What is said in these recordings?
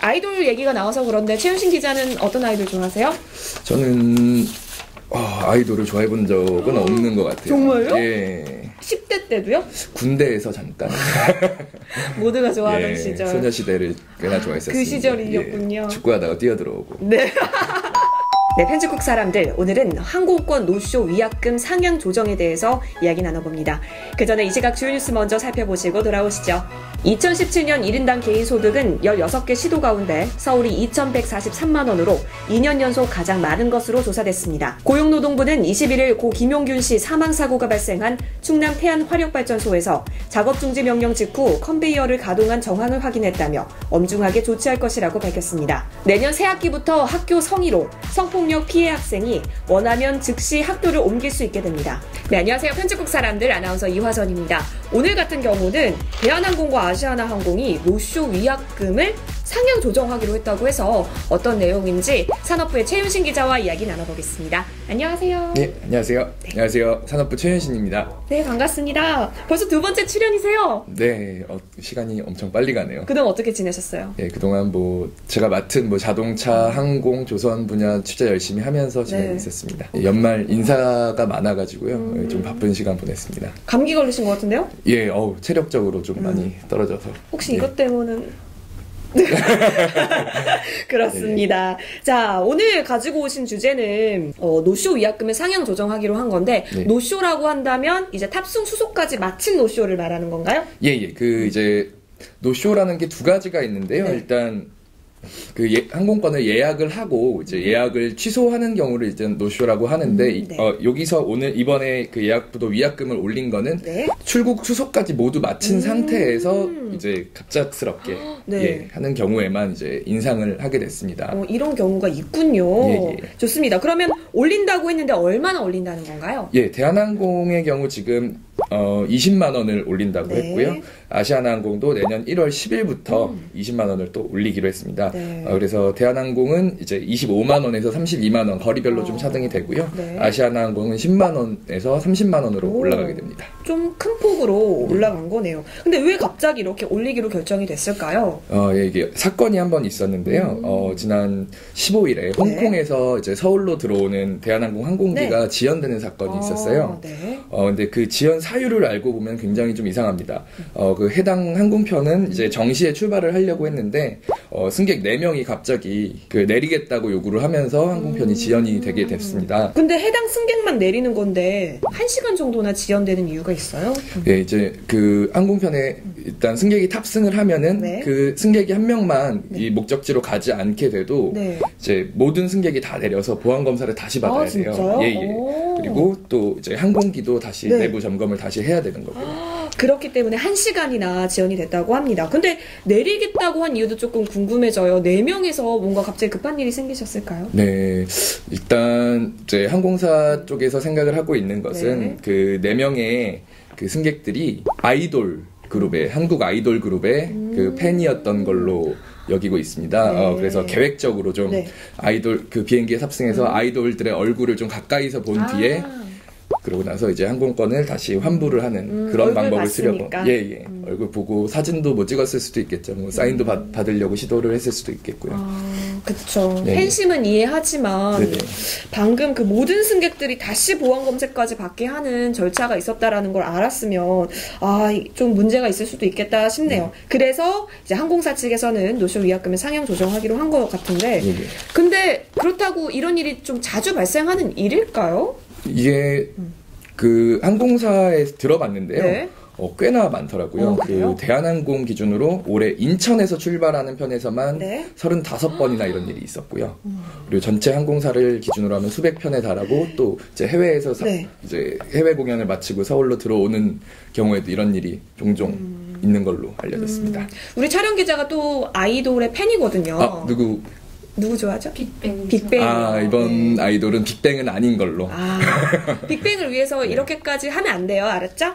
아이돌 얘기가 나와서 그런데 최윤신 기자는 어떤 아이돌 좋아하세요? 저는 아이돌을 좋아해 본 적은 없는 것 같아요. 정말요? 예. 10대 때도요? 군대에서 잠깐. 모두가 좋아하던 예, 시절. 소녀시대를 꽤나 좋아했었습니다. 그 시절이었군요. 예, 축구하다가 뛰어들어오고. 네. 네, 편집국 사람들, 오늘은 항공권 노쇼 위약금 상향 조정에 대해서 이야기 나눠봅니다. 그 전에 이 시각 주요 뉴스 먼저 살펴보시고 돌아오시죠. 2017년 1인당 개인소득은 16개 시도 가운데 서울이 2,143만 원으로 2년 연속 가장 많은 것으로 조사됐습니다. 고용노동부는 21일 고 김용균 씨 사망사고가 발생한 충남 태안화력발전소에서 작업중지 명령 직후 컨베이어를 가동한 정황을 확인했다며 엄중하게 조치할 것이라고 밝혔습니다. 내년 새학기부터 학교 성희롱, 성폭력 피해 학생이 원하면 즉시 학교를 옮길 수 있게 됩니다. 네, 안녕하세요. 편집국 사람들 아나운서 이화선입니다. 오늘 같은 경우는 대한항공과 아시아나항공이 노쇼 위약금을 상향 조정하기로 했다고 해서 어떤 내용인지 산업부의 최윤신 기자와 이야기 나눠보겠습니다. 안녕하세요. 네, 안녕하세요. 네. 안녕하세요. 산업부 최윤신입니다. 네, 반갑습니다. 벌써 두 번째 출연이세요? 네, 시간이 엄청 빨리 가네요. 그동안 어떻게 지내셨어요? 네, 그동안 제가 맡은 자동차, 항공, 조선 분야 취재 열심히 하면서 지내고 있었습니다. 연말 인사가 많아가지고요. 좀 바쁜 시간 보냈습니다. 감기 걸리신 것 같은데요? 예, 체력적으로 좀 많이 떨어져서. 혹시 이것 때문은? 그렇습니다. 네. 자, 오늘 가지고 오신 주제는 노쇼 위약금을 상향 조정하기로 한 건데 네. 노쇼라고 한다면 이제 탑승 수속까지 마친 노쇼를 말하는 건가요? 예. 이제 노쇼라는 게 두 가지가 있는데요. 네. 일단 항공권을 예약을 하고 이제 예약을 취소하는 경우를 이제 노쇼라고 하는데 네. 여기서 이번에 그 예약부도 위약금을 올린 거는 네. 출국 취소까지 모두 마친 상태에서 이제 갑작스럽게 네. 하는 경우에만 이제 인상을 하게 됐습니다. 이런 경우가 있군요. 예. 좋습니다. 그러면 올린다고 했는데 얼마나 올린다는 건가요? 예, 대한항공의 경우 지금 20만 원을 올린다고 네. 했고요. 아시아나항공도 내년 1월 10일부터 20만 원을 또 올리기로 했습니다. 네. 그래서 대한항공은 이제 25만 원에서 32만 원 거리별로 좀 차등이 되고요. 네. 아시아나항공은 10만 원에서 30만 원으로 올라가게 됩니다. 좀 큰 폭으로 올라간 거네요. 근데 왜 갑자기 이렇게 올리기로 결정이 됐을까요? 이게 사건이 한 번 있었는데요. 지난 15일에 홍콩에서 이제 서울로 들어오는 대한항공 항공기가 네. 지연되는 사건이 있었어요. 네. 근데 그 지연 사유를 알고 보면 굉장히 좀 이상합니다. 그 해당 항공편은 이제 정시에 출발을 하려고 했는데 승객 4명이 갑자기 내리겠다고 요구를 하면서 항공편이 지연이 되게 됐습니다. 근데 해당 승객만 내리는 건데 1시간 정도나 지연되는 이유가 있어요? 네, 이제 그 항공편에 일단 승객이 탑승을 하면은 네. 그 승객이 한 명만 이 목적지로 가지 않게 돼도 이제 모든 승객이 다 내려서 보안 검사를 다시 받아야 돼요. 진짜요? 예. 그리고 또 이제 항공기도 다시 내부 점검을 다시 해야 되는 거고요. 그렇기 때문에 1시간이나 지연이 됐다고 합니다. 근데 내리겠다고 한 이유도 조금 궁금해져요. 4명에서 뭔가 갑자기 급한 일이 생기셨을까요? 네, 일단 이제 항공사 쪽에서 생각을 하고 있는 것은 그 4명의 그 승객들이 아이돌 그룹의 한국 아이돌 그룹의 그 팬이었던 걸로 여기고 있습니다. 그래서 계획적으로 좀 아이돌 그 비행기에 탑승해서 아이돌들의 얼굴을 좀 가까이서 본 뒤에 그러고 나서 이제 항공권을 다시 환불을 하는 그런 방법을 쓰려고. 얼굴 보고 사진도 찍었을 수도 있겠죠. 사인도 받으려고 시도를 했을 수도 있겠고요. 그쵸. 팬심은 이해하지만 네네. 방금 그 모든 승객들이 다시 보안 검색까지 받게 하는 절차가 있었다라는 걸 알았으면 좀 문제가 있을 수도 있겠다 싶네요. 그래서 이제 항공사 측에서는 노쇼 위약금을 상향 조정하기로 한 것 같은데 근데 그렇다고 이런 일이 좀 자주 발생하는 일일까요? 이게 그 항공사에 들어봤는데요. 꽤나 많더라고요. 그 대한항공 기준으로 올해 인천에서 출발하는 편에서만 35번이나 이런 일이 있었고요. 그리고 전체 항공사를 기준으로 하면 수백 편에 달하고 또 이제 해외에서 이제 해외 공연을 마치고 서울로 들어오는 경우에도 이런 일이 종종 있는 걸로 알려졌습니다. 우리 촬영 기자가 또 아이돌의 팬이거든요. 누구? 누구 좋아하죠? 빅뱅. 빅뱅. 아, 이번 아이돌은 빅뱅은 아닌 걸로. 아, 빅뱅을 위해서 이렇게까지 하면 안 돼요. 알았죠?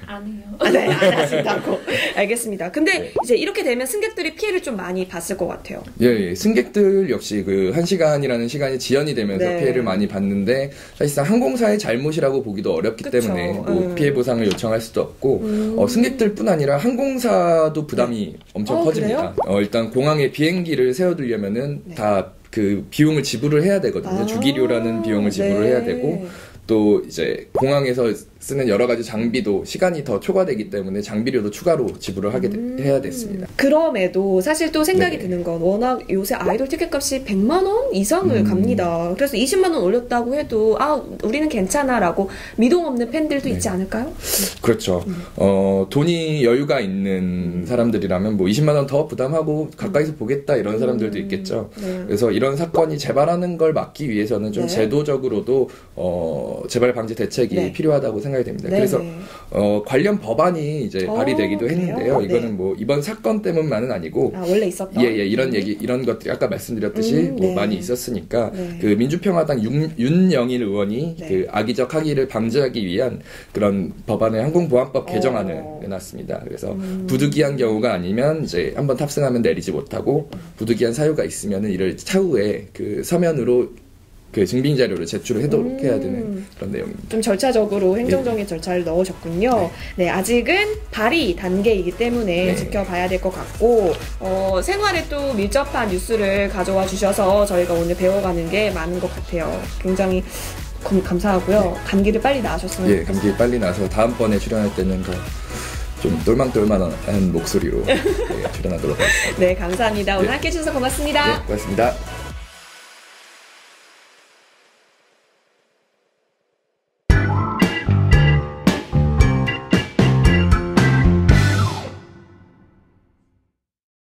안 해요. 아, 네, 안 하신다고. 알겠습니다. 근데 네. 이제 이렇게 되면 승객들이 피해를 좀 많이 봤을 것 같아요. 예, 승객들 역시 그 1시간이라는 시간이 지연이 되면서 네. 피해를 많이 봤는데 사실상 항공사의 잘못이라고 보기도 어렵기 그쵸. 때문에 뭐 피해 보상을 요청할 수도 없고 승객들뿐 아니라 항공사도 부담이 엄청 커집니다. 일단 공항에 비행기를 세워두려면은 다 그 비용을 지불을 해야 되거든요. 주기료라는 비용을 지불을 해야 되고 또 이제 공항에서 쓰는 여러 가지 장비도 시간이 더 초과되기 때문에 장비료도 추가로 지불을 하게 해야 됐습니다. 그럼에도 사실 또 생각이 네네. 드는 건 워낙 요새 아이돌 티켓값이 100만 원 이상을 갑니다. 그래서 20만 원 올렸다고 해도 아 우리는 괜찮아라고 미동 없는 팬들도 있지 않을까요? 그렇죠. 돈이 여유가 있는 사람들이라면 뭐 20만 원 더 부담하고 가까이서 보겠다 이런 사람들도 있겠죠. 네. 그래서 이런 사건이 재발하는 걸 막기 위해서는 좀 네. 제도적으로도 재발 방지 대책이 네. 필요하다고 생각이 됩니다. 네, 그래서 네. 관련 법안이 이제 발의되기도 그래요? 했는데요. 네. 이거는 뭐 이번 사건 때문만은 아니고 아 원래 있었던? 예, 이런 것들이 아까 말씀드렸듯이 뭐 네. 많이 있었으니까 네. 그 민주평화당 윤영일 의원이 네. 그 악의적 항의를 방지하기 위한 그런 법안의 항공보안법 개정안을 내놨습니다. 그래서 부득이한 경우가 아니면 이제 한번 탑승하면 내리지 못하고 부득이한 사유가 있으면은 이를 차후에 그 서면으로 그 증빙 자료를 제출하도록 해야 되는 그런 내용입니다. 좀 절차적으로 행정적인 절차를 넣으셨군요. 네, 아직은 발의 단계이기 때문에 네. 지켜봐야 될 것 같고 생활에 또 밀접한 뉴스를 가져와 주셔서 저희가 오늘 배워가는 게 많은 것 같아요. 굉장히 감사하고요. 감기를 빨리 나으셨으면 예, 감기 빨리 나서 다음번에 출연할 때는 더 좀 똘망똘망한 목소리로 출연하도록 하겠습니다. 네, 감사합니다. 오늘 네. 함께 해주셔서 고맙습니다. 네, 고맙습니다.